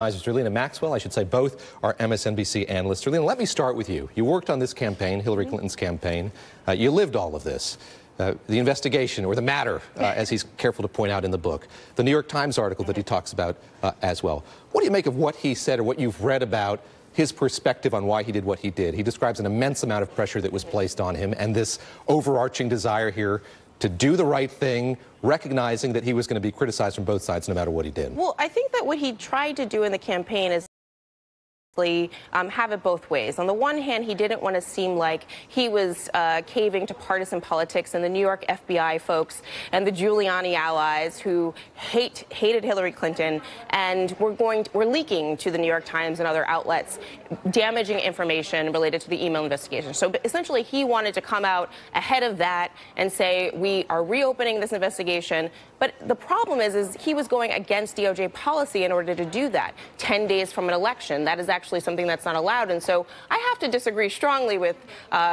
Zerlina Maxwell, I should say both are MSNBC analysts. Zerlina, let me start with you. You worked on this campaign, Hillary Clinton's campaign. You lived all of this. The investigation, or the matter, as he's careful to point out in the book. The New York Times article that he talks about as well. What do you make of what he said or what you've read about his perspective on why he did what he did? He describes an immense amount of pressure that was placed on him and this overarching desire here to do the right thing, recognizing that he was going to be criticized from both sides no matter what he did. Well, I think that what he tried to do in the campaign is have it both ways. On the one hand, he didn't want to seem like he was caving to partisan politics and the New York FBI folks and the Giuliani allies who hated Hillary Clinton and were leaking to the New York Times and other outlets damaging information related to the email investigation. So essentially, he wanted to come out ahead of that and say, we are reopening this investigation. But the problem is he was going against DOJ policy in order to do that. 10 days from an election, that is actually something that's not allowed. And so I have to disagree strongly with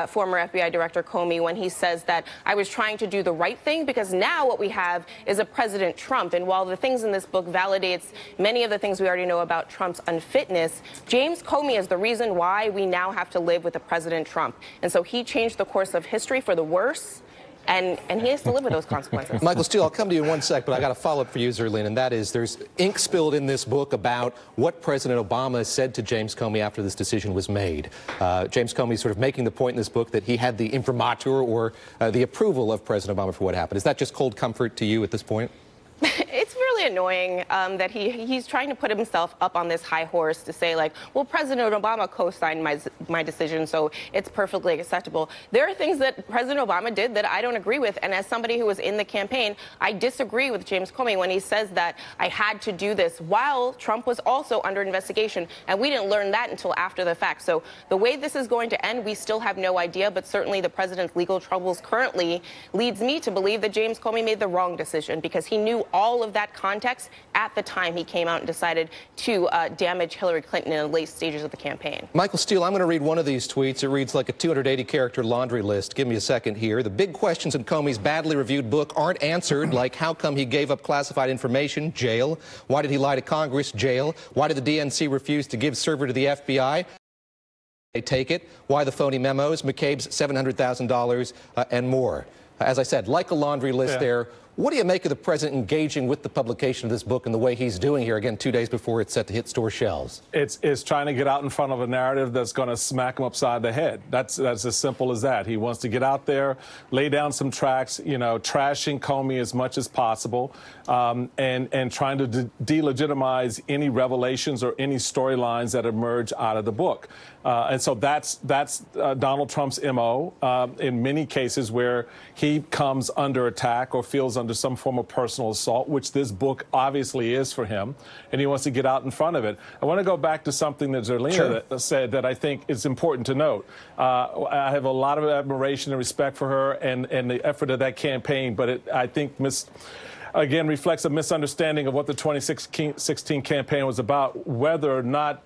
former FBI Director Comey when he says that I was trying to do the right thing, because now what we have is a President Trump. And while the things in this book validates many of the things we already know about Trump's unfitness, James Comey is the reason why we now have to live with a President Trump. And so he changed the course of history for the worse. And he has to live with those consequences. Michael Steele, I'll come to you in one sec, but I got a follow-up for you, Zerlina, and that is there's ink spilled in this book about what President Obama said to James Comey after this decision was made. James Comey sort of making the point in this book that he had the imprimatur or the approval of President Obama for what happened. Is that just cold comfort to you at this point? It's really annoying that he's trying to put himself up on this high horse to say, like, well, President Obama co-signed my decision, so it's perfectly acceptable. There are things that President Obama did that I don't agree with, and as somebody who was in the campaign, I disagree with James Comey when he says that I had to do this while Trump was also under investigation, and we didn't learn that until after the fact. So the way this is going to end, we still have no idea, but certainly the president's legal troubles currently leads me to believe that James Comey made the wrong decision, because he knew all of that context at the time he came out and decided to damage Hillary Clinton in the late stages of the campaign. Michael Steele, I'm going to read one of these tweets. It reads like a 280-character laundry list. Give me a second here. The big questions in Comey's badly reviewed book aren't answered, like how come he gave up classified information? Jail. Why did he lie to Congress? Jail. Why did the DNC refuse to give server to the FBI? They take it. Why the phony memos? McCabe's $700,000 and more. As I said, like a laundry list there. What do you make of the president engaging with the publication of this book and the way he's doing here, again, 2 days before it's set to hit store shelves? It's trying to get out in front of a narrative that's going to smack him upside the head. That's as simple as that. He wants to get out there, lay down some tracks, you know, trashing Comey as much as possible, and trying to delegitimize any revelations or any storylines that emerge out of the book. And so that's Donald Trump's MO in many cases where he comes under attack or feels under some form of personal assault, which this book obviously is for him, and he wants to get out in front of it. I want to go back to something that Zerlina said that I think is important to note. I have a lot of admiration and respect for her and the effort of that campaign, but I think again, reflects a misunderstanding of what the 2016 campaign was about. Whether or not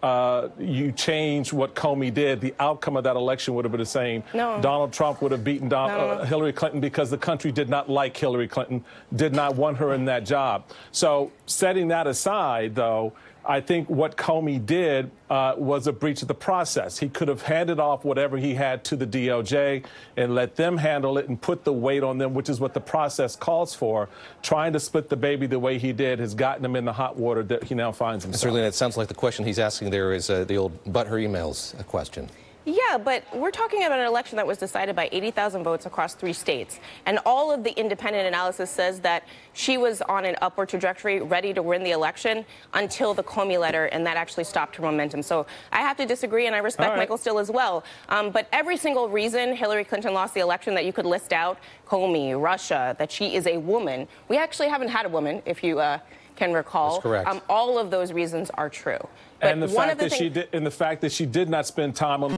you change what Comey did, the outcome of that election would have been the same. No. Donald Trump would have beaten Hillary Clinton because the country did not like Hillary Clinton, did not want her in that job. So setting that aside, though, I think what Comey did was a breach of the process. He could have handed off whatever he had to the DOJ and let them handle it and put the weight on them, which is what the process calls for. Trying to split the baby the way he did has gotten him in the hot water that he now finds himself. Certainly, it sounds like the question he's asking there is the old but her emails question. Yeah, but we're talking about an election that was decided by 80,000 votes across 3 states. And all of the independent analysis says that she was on an upward trajectory, ready to win the election until the Comey letter, and that actually stopped her momentum. So I have to disagree, and I respect Michael Steele as well. But every single reason Hillary Clinton lost the election that you could list out, Comey, Russia, that she is a woman. We actually haven't had a woman, if you can recall. That's correct. All of those reasons are true. But and the fact that she did not spend time on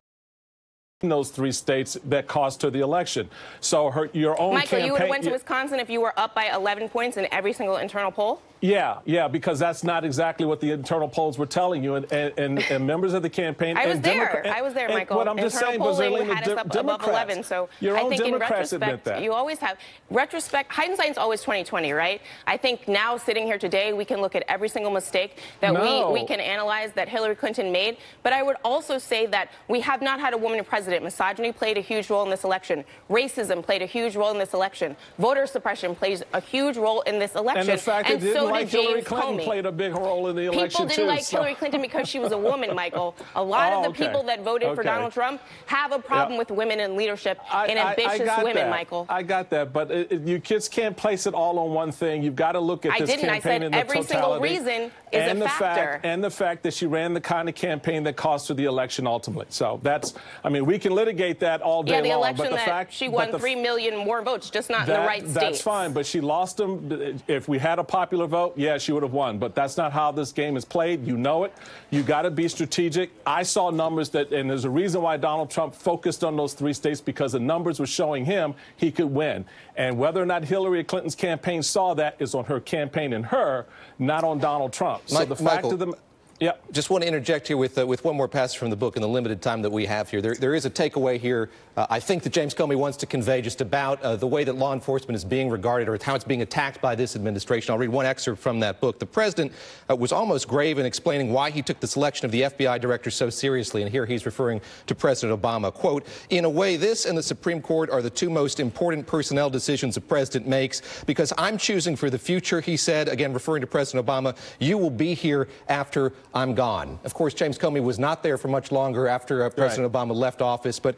in those 3 states that cost her the election. So your own Michael, campaign. you would have went to Wisconsin if you were up by 11 points in every single internal poll? Yeah, because that's not exactly what the internal polls were telling you, and members of the campaign. I was there, Michael. What I'm just saying, polling had us up above 11. So your I own think Democrats in retrospect, admit that. you always have retrospect. Hindsight's always 20/20, right? I think now, sitting here today, we can look at every single mistake that we can analyze that Hillary Clinton made. But I would also say that we have not had a woman president. Misogyny played a huge role in this election. Racism played a huge role in this election. Voter suppression plays a huge role in this election. And the fact that so like Hillary Clinton Comey played a big role in the election, People didn't like Hillary Clinton because she was a woman, Michael. A lot of the people that voted for Donald Trump have a problem with women in leadership and ambitious women, Michael. I got that, but you kids can't place it all on one thing. You've got to look at this campaign in the totality. I said every single reason is a factor. And the fact that she ran the kind of campaign that cost her the election ultimately. So that's, I mean, we can litigate that all day long. Yeah, the election but the that fact, she won 3 million more votes, just not in the right states. That's fine, but she lost them. If we had a popular vote, yeah, she would have won. But that's not how this game is played. You know it. You got to be strategic. I saw numbers that, and there's a reason why Donald Trump focused on those 3 states, because the numbers were showing him he could win. And whether or not Hillary Clinton's campaign saw that is on her campaign and her, not on Donald Trump. So the fact of the... Yeah. Just want to interject here with one more passage from the book in the limited time that we have here. There is a takeaway here, I think, that James Comey wants to convey just about the way that law enforcement is being regarded or how it's being attacked by this administration. I'll read one excerpt from that book. The president was almost grave in explaining why he took the selection of the FBI director so seriously. And here he's referring to President Obama. Quote, "In a way, this and the Supreme Court are the 2 most important personnel decisions a president makes because I'm choosing for the future," he said, again referring to President Obama. "You will be here after I'm gone." Of course, James Comey was not there for much longer after President Obama left office. But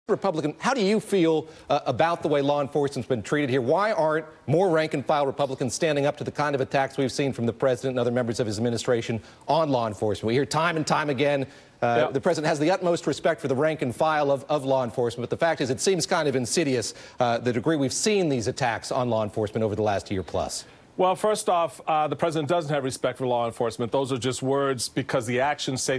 Republican, how do you feel about the way law enforcement's been treated here? Why aren't more rank-and-file Republicans standing up to the kind of attacks we've seen from the president and other members of his administration on law enforcement? We hear time and time again the president has the utmost respect for the rank and file of law enforcement. But the fact is, it seems kind of insidious, the degree we've seen these attacks on law enforcement over the last year plus. Well, first off, the president doesn't have respect for law enforcement. Those are just words because the actions say